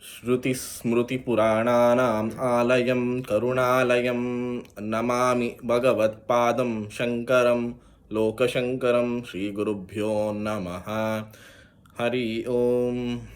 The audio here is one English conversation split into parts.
Shruti Smruti Purananam Alayam Karunalayam Namami Bhagavat Padam Shankaram Lokashankaram Shri Gurubhyo Namaha Hari Om.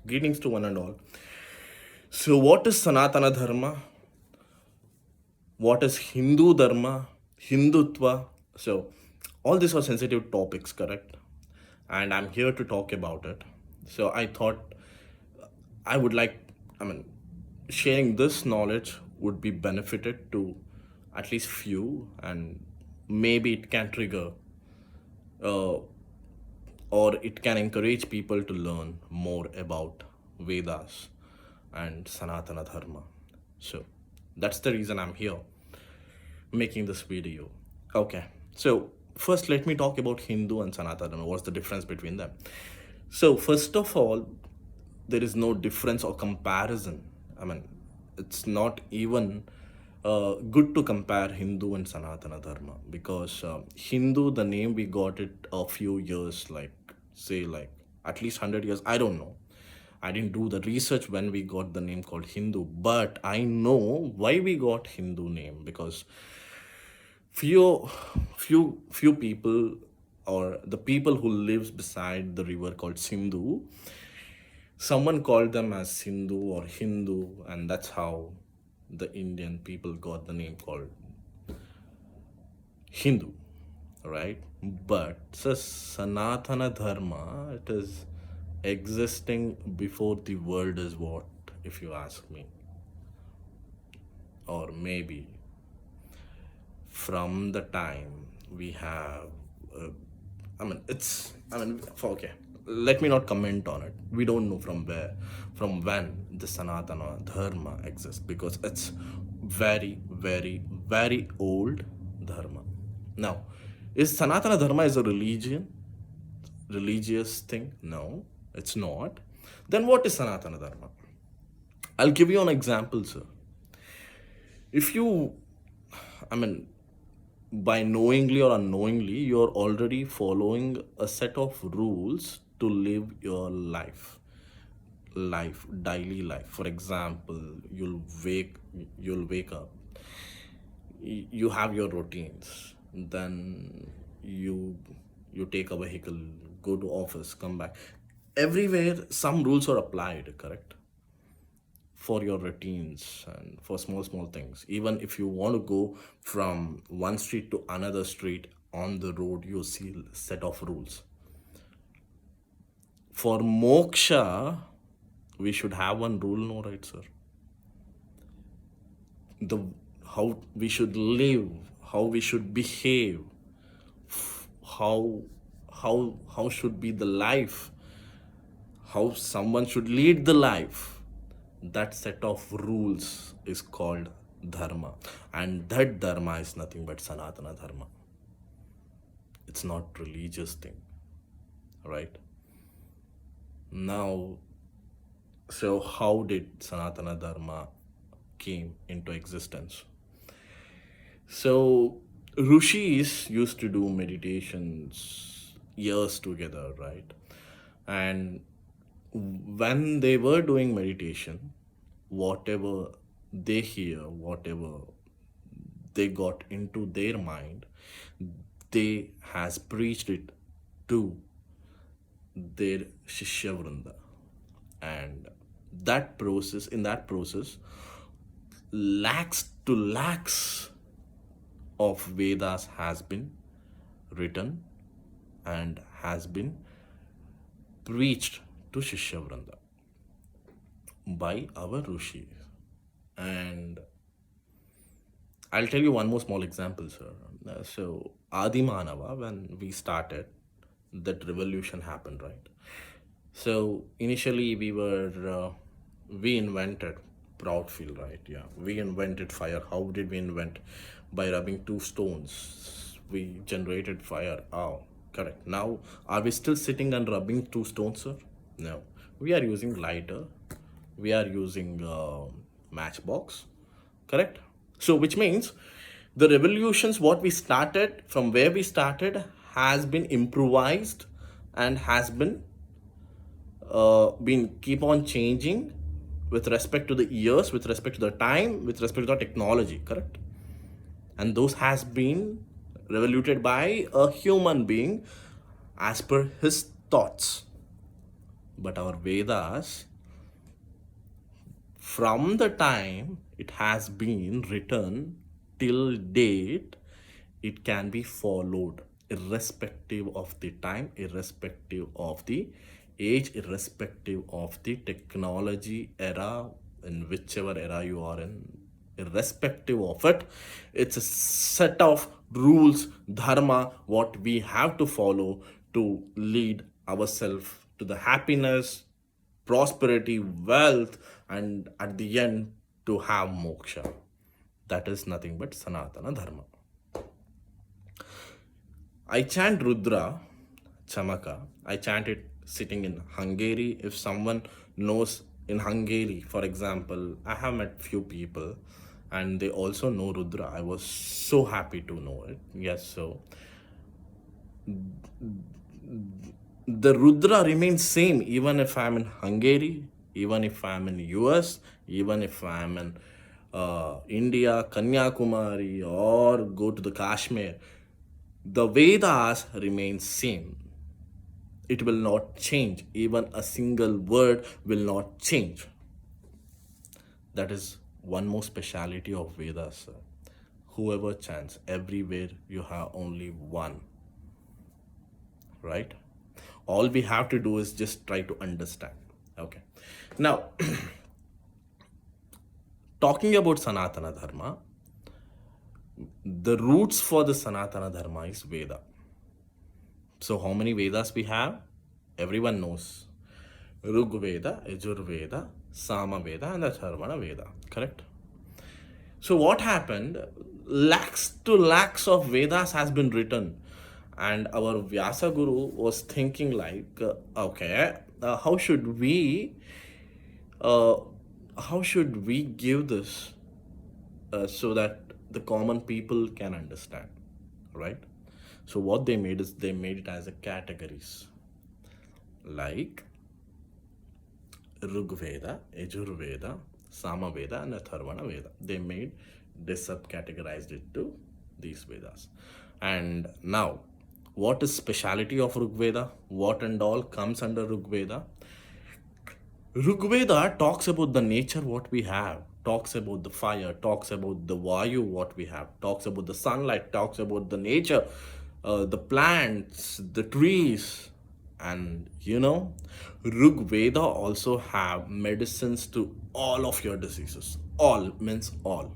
Greetings to one and all. So, what is Sanatana Dharma? What is Hindu Dharma? Hindutva? So, all these are sensitive topics, correct? And I'm here to talk about it. So, I thought I would like, I mean, sharing this knowledge would be benefited to at least few, and maybe it can trigger uh, or it can encourage people to learn more about Vedas and Sanatana Dharma. So that's the reason I'm here making this video. Okay, so first let me talk about Hindu and Sanatana Dharma. What's the difference between them? So first of all, there is no difference or comparison. I mean, it's not even good to compare Hindu and Sanatana Dharma, because Hindu, the name we got it a few years, like say like at least 100 years. I don't know. I didn't do the research when we got the name called Hindu, but I know why we got Hindu name, because few people, or the people who lives beside the river called Sindhu, someone called them as Sindhu or Hindu, and that's how the Indian people got the name called Hindu, right? But so Sanatana Dharma, it is existing before the world is what, if you ask me, or maybe from the time we have okay, let me not comment on it. We don't know from when the Sanatana Dharma exists, because it's very, very, very old dharma. Now, is Sanatana Dharma is a religious thing? No, it's not. Then what is Sanatana Dharma? I'll give you an example, sir. If you, I mean, by knowingly or unknowingly, you're already following a set of rules to live your daily life. For example, you'll wake up, you have your routines, then you take a vehicle, go to office, come back. Everywhere some rules are applied, correct? For your routines and for small things. Even if you want to go from one street to another street on the road, you see a set of rules. For moksha, we should have one rule, no, right, sir? The how we should live, how we should behave, how how should be the life, how someone should lead the life. That set of rules is called dharma, and that dharma is nothing but Sanatana Dharma. It's not religious thing, right? Now, so how did Sanatana Dharma came into existence? So rishis used to do meditations years together, right? And when they were doing meditation, whatever they hear, whatever they got into their mind, they has preached it to their Shishya Vrunda. And in that process, lakhs of Vedas has been written and has been preached to Shishya Vranda by our rishis. And I'll tell you one more small example, sir. So Adi Manava, when we started, that revolution happened, right? So initially we invented proud feel, right? Yeah, we invented fire. How did we invent? By rubbing two stones, we generated fire. Oh, correct. Now, are we still sitting and rubbing two stones, sir? No, we are using lighter. We are using matchbox, correct? So, which means the revolutions what we started from where we started has been improvised and has been keep on changing with respect to the years, with respect to the time, with respect to the technology, correct? And those has been revoluted by a human being as per his thoughts. But our Vedas, from the time it has been written till date, it can be followed irrespective of the time, irrespective of the age, irrespective of the technology era, in whichever era you are in, irrespective of it. It's a set of rules, dharma, what we have to follow to lead ourselves to the happiness, prosperity, wealth, and at the end to have moksha. That is nothing but Sanatana Dharma. I chant Rudra, Chamaka. I chant it sitting in Hungary. If someone knows in Hungary, for example, I have met few people and they also know Rudra. I was so happy to know it. Yes, so the Rudra remains same even if I'm in Hungary, even if I'm in US, even if I'm in India, Kanyakumari, or go to the Kashmir. The Vedas remain same. It will not change. Even a single word will not change. That is one more speciality of Vedas, sir. Whoever chants, everywhere you have only one, right? All we have to do is just try to understand. Okay. Now, talking about Sanatana Dharma, the roots for the Sanatana Dharma is Veda. So, how many Vedas we have? Everyone knows. Rig Veda, Yajur Veda, Sama Veda, and the Atharvana Veda. Correct? So, what happened? Lakhs to lakhs of Vedas has been written, and our Vyasa Guru was thinking like, okay, uh, how should we give this so that the common people can understand, right? So what they made is they made it as a categories like Rig Veda, Yajur Veda, Sama Veda, and Atharvana Veda. They subcategorized it to these Vedas. And now, what is speciality of Rig Veda? What and all comes under Rig Veda? Rig Veda talks about the nature what we have, talks about the fire, talks about the Vayu what we have, talks about the sunlight, talks about the nature, the plants, the trees, and Rig Veda also have medicines to all of your diseases. All means all.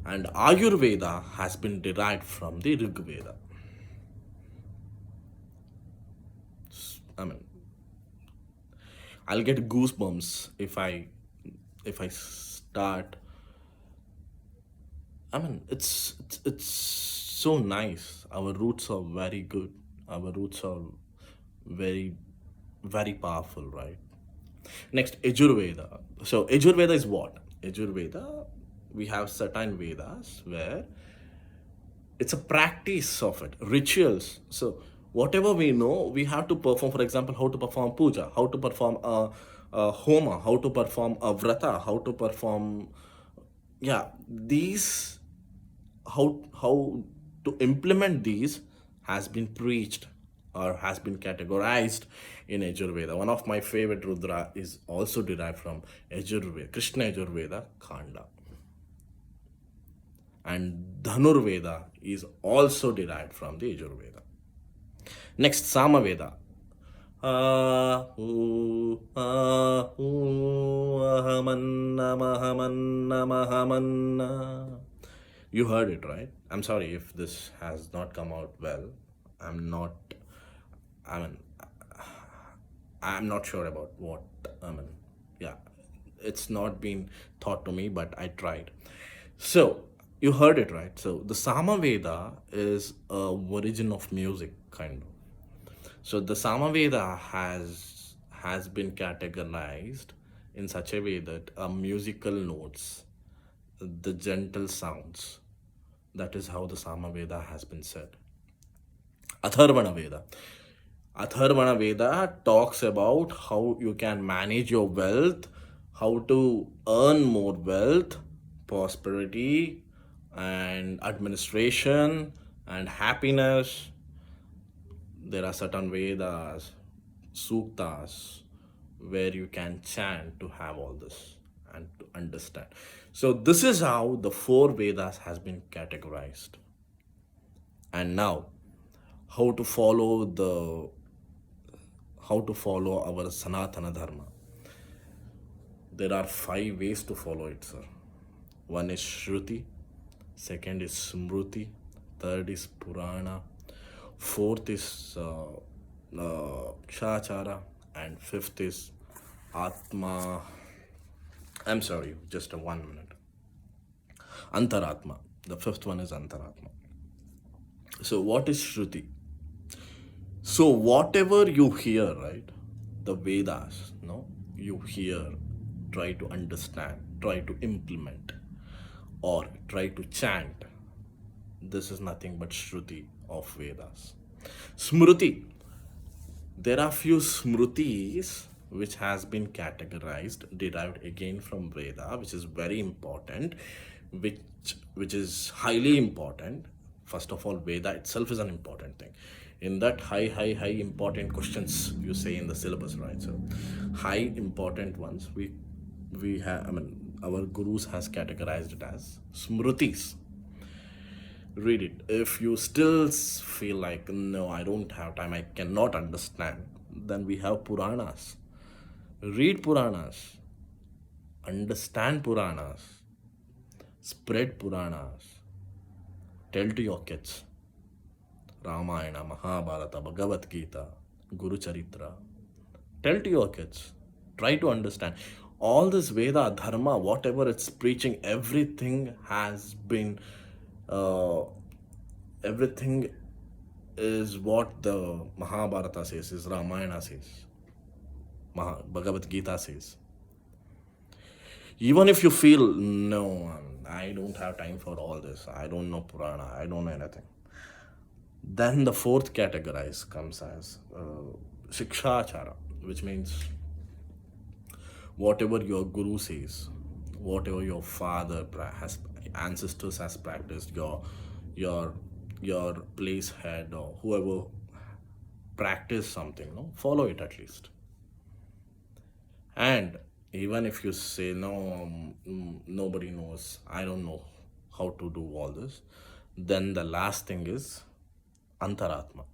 And Ayurveda has been derived from the Rig Veda. I mean, I'll get goosebumps if I start. I mean, it's so nice. Our roots are very good. Our roots are very very powerful, right? Next, Ajurveda. So Ajurveda is what? Ajurveda, we have certain Vedas where it's a practice of it, rituals. So whatever we know, we have to perform. For example, how to perform puja, how to perform a homa, how to perform a vrata, how to perform, yeah, these, how to implement these has been preached or has been categorized in Ajurveda. One of my favorite Rudra is also derived from Ajurveda, Krishna Ajurveda Khanda. And Dhanurveda is also derived from the Yajurveda. Next, Samaveda. You heard it, right? I'm sorry if this has not come out well. I'm not, I mean, I'm not sure about what, I mean, yeah, it's not been taught to me, but I tried. So, you heard it right. So, the Samaveda is a origin of music, kind of. So, the Samaveda has been categorized in such a way that musical notes, the gentle sounds, that is how the Samaveda has been said. Atharvana Veda. Atharvana Veda talks about how you can manage your wealth, how to earn more wealth, prosperity, and administration, and happiness. There are certain Vedas, Suktas, where you can chant to have all this and to understand. So this is how the four Vedas has been categorized. And now, how to follow the how to follow our Sanatana Dharma. There are five ways to follow it, sir. One is Shruti, second is Smruti, third is Purana, fourth is Shishtaachara, and fifth is Atma. I'm sorry, just a 1 minute. Aantaratma. The fifth one is Aantaratma. So, what is Shruti? So, whatever you hear, right, the Vedas, no, you hear, try to understand, try to implement, or try to chant. This is nothing but Shruti of Vedas. Smruti. There are few Smrutis which has been categorized, derived again from Veda, which is very important, which which is highly important. First of all, Veda itself is an important thing. In that high important questions you say in the syllabus, right? So high important ones we have. I mean, our gurus has categorized it as Smrutis. Read it. If you still feel like, no, I don't have time, I cannot understand, then we have Puranas. Read Puranas, understand Puranas, spread Puranas, tell to your kids. Ramayana, Mahabharata, Bhagavad Gita, Guru Charitra. Tell to your kids. Try to understand. All this Veda, Dharma, whatever it's preaching, uh, everything is what the Mahabharata says, is Ramayana says, Bhagavad Gita says. Even if you feel, no, I don't have time for all this, I don't know Purana, I don't know anything, then the fourth categorize comes as Shikshachara, which means whatever your guru says, whatever your father has, ancestors has practiced, your your place head or whoever practice something, no, follow it at least. And even if you say, no, nobody knows, I don't know how to do all this, then the last thing is Antaratma.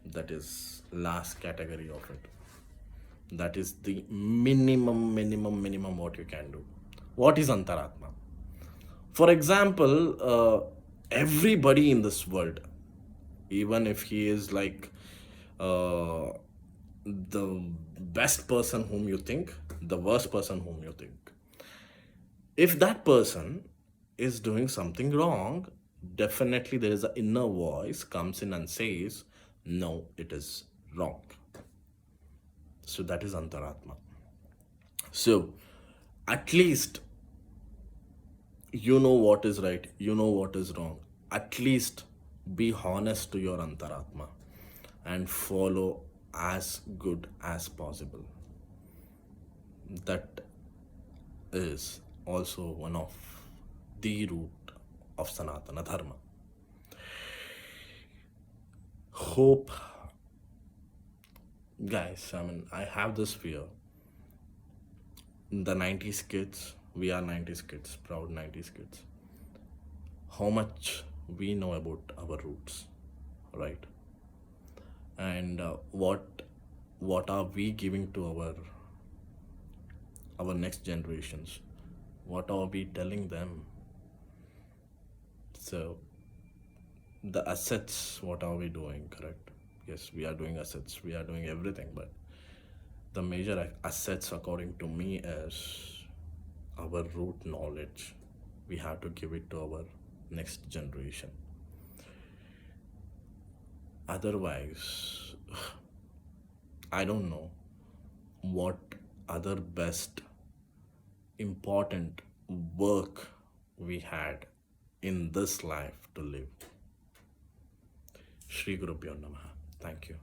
That is last category of it. That is the minimum what you can do. What is Antaratma? For example, everybody in this world, even if he is like uh, the best person whom you think, the worst person whom you think, if that person is doing something wrong, definitely there is an inner voice comes in and says, no, it is wrong. So that is Antaratma. So at least you know what is right, you know what is wrong. At least be honest to your Antaratma and follow as good as possible. That is also one of the root of Sanatana Dharma. Hope, guys, I mean, I have this fear. The 90s kids, we are 90s kids, proud 90s kids. How much we know about our roots, right? And what are we giving to our next generations? What are we telling them? So the assets, what are we doing, correct? Yes, we are doing assets, we are doing everything, but the major assets according to me is our root knowledge. We have to give it to our next generation. Otherwise, I don't know what other best important work we had in this life to live. Shri Guru Pyo Namaha. Thank you.